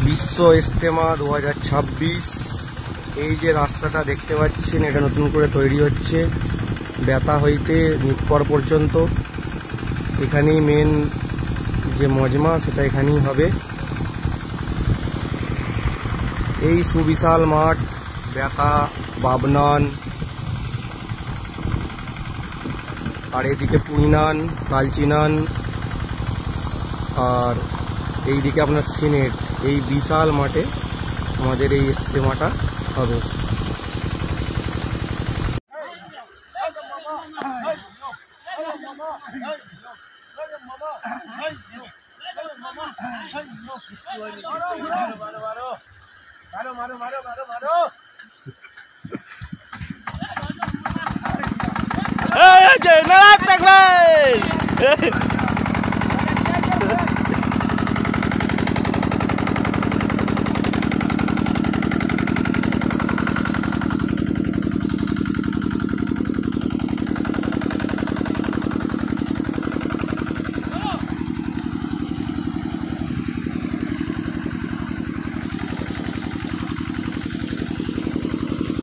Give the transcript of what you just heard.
বিশ্ব ইজতেমা 2026। এই যে রাস্তাটা দেখতে পাচ্ছেন, এটা নতুন করে তৈরি হচ্ছে বেতা হইতে মিটপর পর্যন্ত। এখানেই মেন যে মজমা সেটা এখানেই হবে। এই সুবিশাল মাঠ, বেতা, বাবনান, আর এদিকে পুইনান, কালচিনান, আর এইদিকে আপনার সিনেট। এই বিশাল মাঠে আমাদের এই ইজতেমাটা হবে। নারাজ থাকবেন।